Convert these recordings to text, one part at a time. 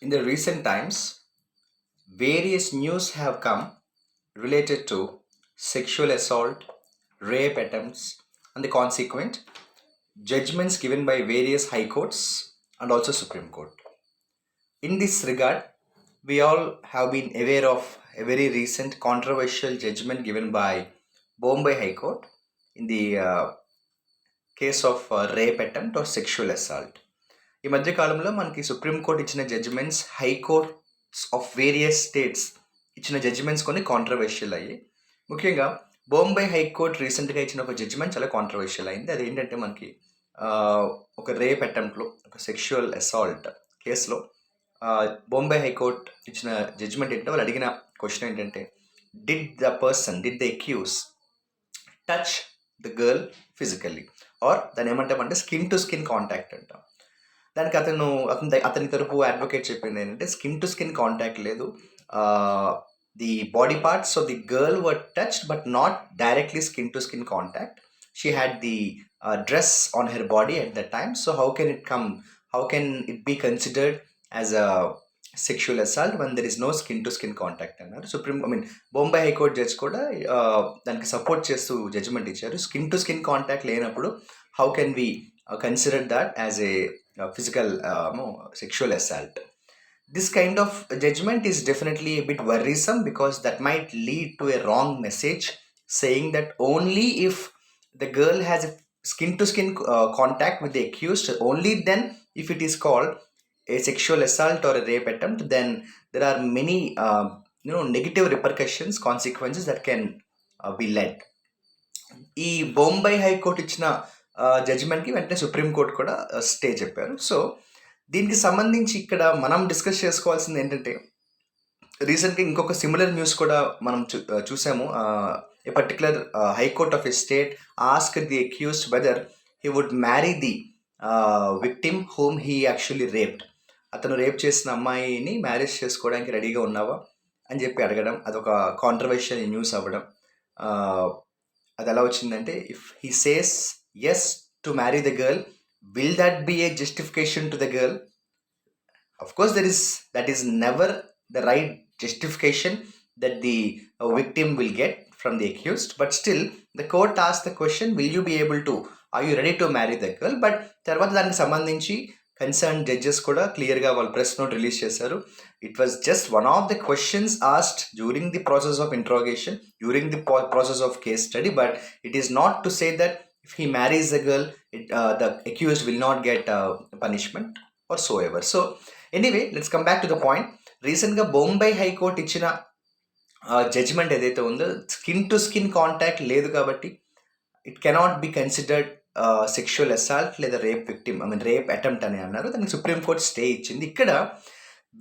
In the recent times, various news have come related to sexual assault, rape attempts, and the consequent judgments given by various high courts and also Supreme Court. In this regard, we all have been aware of a very recent controversial judgment given by Bombay High Court in the case of rape attempt or sexual assault. ఈ మధ్య కాలంలో మనకి Supreme Court ఇచ్చిన judgments High Courts of various states ఇచ్చిన judgments కొన్ని controversial అయ్యాయి. ముఖ్యంగా Bombay high court రీసెంట్గా ఇచ్చిన ఒక జడ్జిమెంట్ చాలా కాంట్రవర్షియల్ అయింది. అదేంటంటే మనకి ఆ, ఒక రేప్ అటెంప్ట్లో ఒక సెక్షువల్ అసాల్ట్ కేసులో బొంబై హైకోర్ట్ ఇచ్చిన జడ్జిమెంట్ ఏంటంటే వాళ్ళు అడిగిన క్వశ్చన్ ఏంటంటే did the accused touch the girl physically or దాని ఏమంటామంటే స్కిన్ టు స్కిన్ కాంటాక్ట్ అంటాం. దానికి అతని తరపు అడ్వకేట్ చెప్పింది ఏంటంటే స్కిన్ టు స్కిన్ కాంటాక్ట్ లేదు, the body parts of the girl were touched but not directly skin to skin contact. She had the dress on her body at the time, so how can it be considered as a sexual assault when there is no skin to skin contact అన్నారు. Bombay high court judge కూడా దానికి support చేస్తూ judgment ఇచ్చారు. Skin to skin contact లేనప్పుడు how can we consider that as a physical sexual assault. This kind of judgment is definitely a bit worrisome because that might lead to a wrong message saying that only if the girl has a skin to skin contact with the accused, only then if it is called a sexual assault or a rape attempt, then there are many negative repercussions, consequences that can be led. ఈ Bombay high court ఇచ్చిన జడ్జిమెంట్కి వెంటనే supreme court కూడా stay చెప్పారు. So దీనికి సంబంధించి ఇక్కడ మనం discuss చేసుకోవాల్సింది ఏంటంటే రీసెంట్గా ఇంకొక సిమిలర్ న్యూస్ కూడా మనం చూసాము. A particular high court of a state ask the accused whether he would marry the victim whom he actually raped. అతను రేప్ చేసిన అమ్మాయిని మ్యారేజ్ చేసుకోవడానికి రెడీగా ఉన్నావా అని చెప్పి అడగడం, అదొక కాంట్రవర్షియల్ న్యూస్ అవ్వడం. అది ఎలా వచ్చిందంటే, if he says yes to marry the girl, will that be a justification to the girl? Of course, that is never the right justification that the victim will get from the accused. But still, the court asked the question, will you be able to, are you ready to marry the girl? But తర్వాత దానికి సంబంధించి concern judges కూడా క్లియర్గా వాళ్ళు press note release చేశారు. It was just one of the questions asked during the process of interrogation, during the process of case study. But it is not to say that if he marries the girl, the accused will not get punishment or so ever. So anyway, let's come back to the point. రీసెంట్గా Bombay high court ఇచ్చిన judgement ఏదైతే ఉందో, skin to skin contact లేదు కాబట్టి it cannot be considered sexual assault లేదా rape victim, rape attempt అని అన్నారు. దానికి సుప్రీంకోర్టు స్టే ఇచ్చింది. ఇక్కడ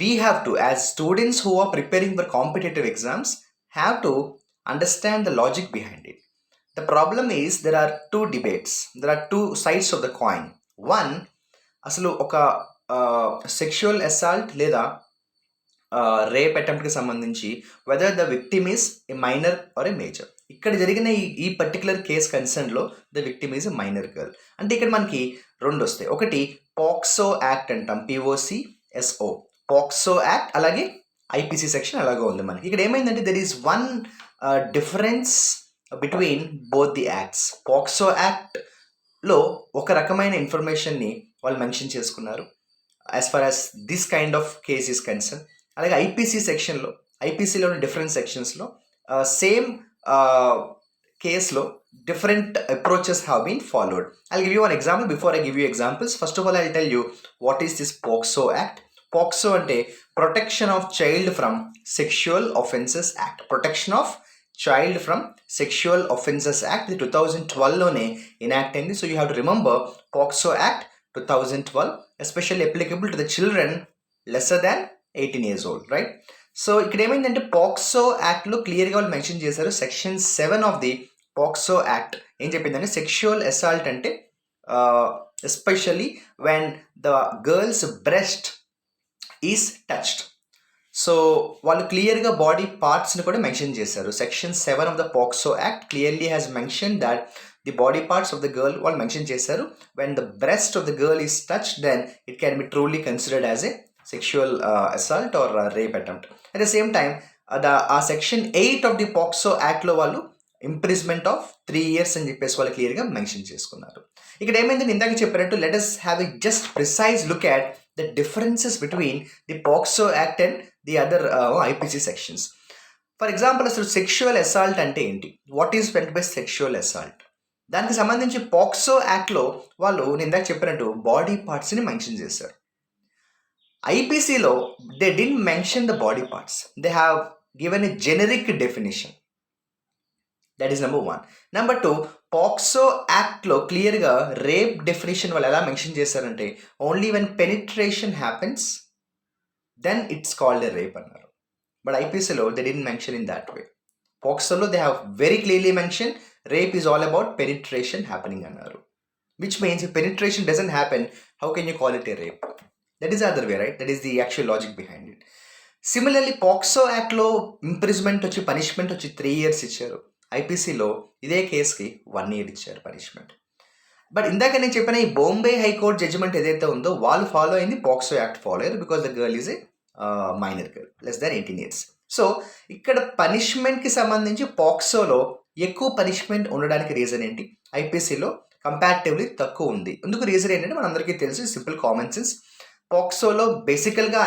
we have to, as students who are preparing for competitive exams, have to understand the logic behind it. The problem is there are two debates. There are two sides of the coin. One, అసలు ఒక sexual assault లేదా rape అటెంప్ట్కి సంబంధించి whether the victim is a minor or a major. ఇక్కడ జరిగిన ఈ particular case కన్సర్న్లో the victim is a minor girl. అంటే ఇక్కడ మనకి రెండు వస్తాయి. ఒకటి పాక్సో యాక్ట్ అంటాం, POCSO, పాక్సో యాక్ట్, అలాగే IPC సెక్షన్ అలాగే ఉంది మనకి. ఇక్కడ ఏమైందంటే there is one difference between both the acts. POCSO యాక్ట్లో ఒక రకమైన ఇన్ఫర్మేషన్ని వాళ్ళు మెన్షన్ చేసుకున్నారు as far as this kind of case is concern. అలాగే ఐపీసీలోని డిఫరెంట్ సెక్షన్స్లో సేమ్ కేస్లో different approaches have been followed. I'll give you one example. Before I give you examples, first of all I'll tell you what is this POCSO act. POCSO అంటే protection of child from sexual offences act. Protection of child from sexual offences act 2012లోనే enact అయింది. So you have to remember POCSO act 2012, especially applicable to the children lesser than 18 years old, right? So ఇక్కడ ఏమైందంటే POCSO యాక్ట్లో క్లియర్గా వాళ్ళు mention చేశారు. Section 7 of the POCSO Act ఏం చెప్పిందంటే, సెక్షువల్ అసాల్ట్ అంటే especially when the girl's breast is touched. So వాళ్ళు క్లియర్గా బాడీ పార్ట్స్ని కూడా మెన్షన్ చేశారు. Section 7 of the POCSO Act clearly has mention that the body parts of the girl వాళ్ళు mention చేశారు. When the breast of the girl is touched, then it can be truly considered as a sexual assault or rape attempt. At the same time, section 8 of the POCSO Act లో వాళ్ళు imprisonment of 3 years అని చెప్పేసి వాళ్ళు క్లియర్గా mention చేసుకున్నారు. ఇక్కడ ఏమైంది ఇందాక చెప్పినట్టు let us have a just precise look at the differences between the POCSO Act and the other IPC sections. For example అసలు సెక్షువల్ అసాల్ట్ అంటే ఏంటి? What is meant by sexual assault? దానికి సంబంధించి పాక్సో యాక్ట్లో వాళ్ళు నేను ఇందాక చెప్పినట్టు బాడీ పార్ట్స్ని మెన్షన్ చేశారు. ఐపీసీలో they didn't mention the body parts, they have given a generic definition. That is number 1. Number 2, POCSO యాక్ట్లో క్లియర్గా రేప్ డెఫినేషన్ వాళ్ళు ఎలా మెన్షన్ చేశారంటే only when penetration happens then it's called a rape అన్నారు. But ఐపీసీలో they didn't mention in that way. పాక్సోలో they have very clearly mention rape is all about penetration happening అన్నారు. Which means if penetration doesn't happen, how can you call it a rape? That is the other way, right? That is the actual logic behind it. Similarly, POCSO Act లో imprisonment వచ్చి punishment వచ్చి 3 years ఇచ్చారు. ఐపీసీలో ఇదే కేసుకి 1 year ఇచ్చారు punishment. But ఇందాక నేను చెప్పిన ఈ బాంబే హైకోర్టు జడ్జిమెంట్ ఏదైతే ఉందో వాళ్ళు ఫాలో అయింది POCSO Act ఫాలో అయ్యారు because the girl is a minor girl less than 18 years. So ఇక్కడ పనిష్మెంట్కి సంబంధించి పాక్సోలో ఎక్కువ పనిష్మెంట్ ఉండడానికి రీజన్ ఏంటి? ఐపీసీలో కంపారిటివ్లీ తక్కువ ఉంది. ఎందుకు రీజన్ ఏంటంటే మనందరికీ తెలుసు, సింపుల్ కామన్ సెన్స్. పాక్సోలో బేసికల్గా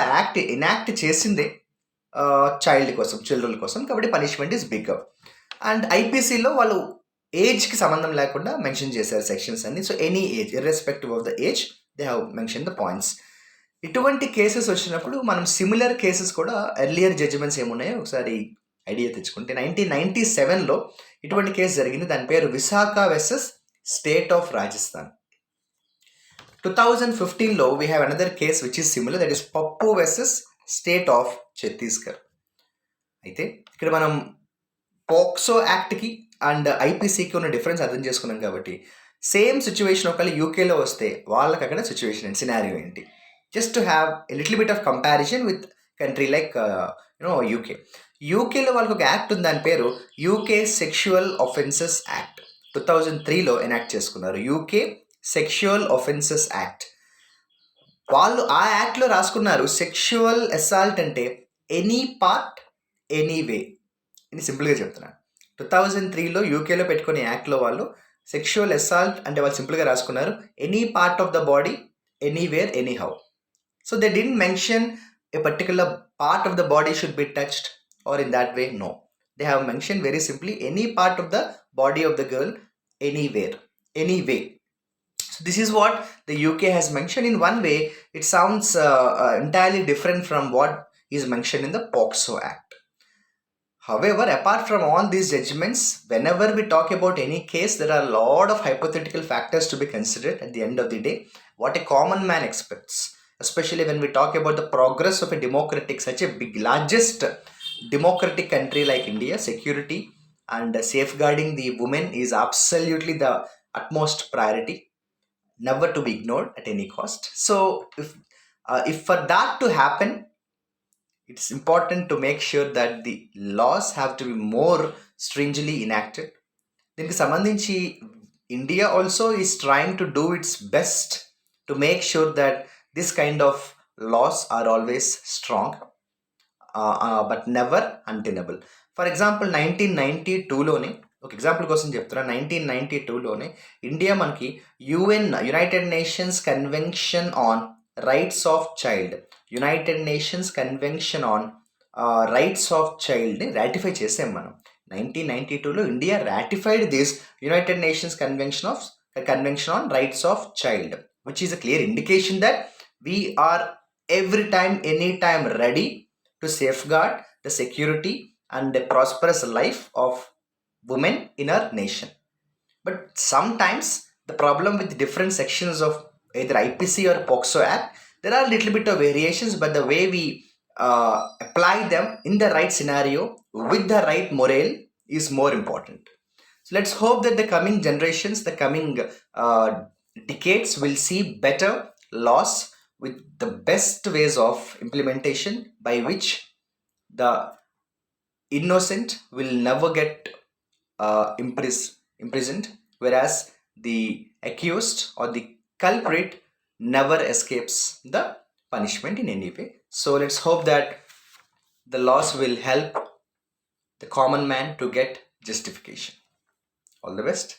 ఎనాక్ట్ చేసిందే చైల్డ్ కోసం, చిల్డ్రన్ కోసం, కాబట్టి పనిష్మెంట్ ఈస్ బిగ్గర్. అండ్ ఐపీసీలో వాళ్ళు ఏజ్కి సంబంధం లేకుండా మెన్షన్ చేశారు సెక్షన్స్ అన్ని. So any age, irrespective of the age, they have mention the points. ఇటువంటి కేసెస్ వచ్చినప్పుడు మనం సిమిలర్ కేసెస్ కూడా ఎర్లియర్ జడ్జిమెంట్స్ ఏమున్నాయో ఒకసారి ఐడియా తెచ్చుకుంటే 1997లో ఇటువంటి కేసు జరిగింది. దాని పేరు Vishaka versus state of Rajasthan. 2015లో we have another case which is similar, that is Pappu versus state of Chhattisgarh. అయితే ఇక్కడ మనం పోక్సో యాక్ట్కి అండ్ ఐపీసీకి ఉన్న డిఫరెన్స్ అర్థం చేసుకున్నాం కాబట్టి సేమ్ సిచ్యువేషన్ ఒకవేళ యూకేలో వస్తే వాళ్ళకి అక్కడ సిచ్యువేషన్ ఏంటి, సినారియో ఏంటి? Just to have a little bit of comparison with country like UK. యూకేలో వాళ్ళకి ఒక యాక్ట్ ఉంది, దాని పేరు యూకే సెక్షువల్ ఒఫెన్సెస్ యాక్ట్. 2003లో ఎనాక్ట్ చేసుకున్నారు యూకే సెక్షువల్ ఒఫెన్సెస్ యాక్ట్. వాళ్ళు ఆ యాక్ట్లో రాసుకున్నారు సెక్షువల్ అసాల్ట్ అంటే ఎనీ పార్ట్ ఎనీ వే. ఇది సింపుల్గా చెప్తున్నాను. 2003లో యూకేలో పెట్టుకునే యాక్ట్లో వాళ్ళు సెక్షువల్ అసాల్ట్ అంటే వాళ్ళు సింపుల్గా రాసుకున్నారు any part of the body anywhere anyhow. So they didn't mention a particular part of the body should be touched or in that way, no. They have mentioned very simply any part of the body of the girl anywhere, any way. So this is what the UK has mentioned. In one way it sounds entirely different from what is mentioned in the POCSO Act. However, apart from all these judgments, whenever we talk about any case, there are a lot of hypothetical factors to be considered at the end of the day. What a common man expects, especially when we talk about the progress of a democratic, such a big, largest democratic country like India, security and safeguarding the women is absolutely the utmost priority, never to be ignored at any cost. So if for that to happen, it's important to make sure that the laws have to be more stringently enacted. దీనికి సంబంధించి India also is trying to do its best to make sure that this kind of laws are always strong, but never untenable. For example, 1992లోనే ఒక example కోసం చెప్తున్నా, 1992లోనే India మనకి United Nations convention on rights of child, United Nations convention on rights of చైల్డ్ని ratify చేసాం మనం. 1992లో India ratified this United Nations convention on rights of child, which is a clear indication that we are every time, anytime ready to safeguard the security and the prosperous life of women in our nation. But sometimes the problem with different sections of either IPC or POCSO Act, there are little bit of variations, but the way we apply them in the right scenario with the right morale is more important. So let's hope that the coming generations, the coming decades will see better laws with the best ways of implementation by which the innocent will never get imprisoned, whereas the accused or the culprit never escapes the punishment in any way. So let's hope that the laws will help the common man to get justification. All the best.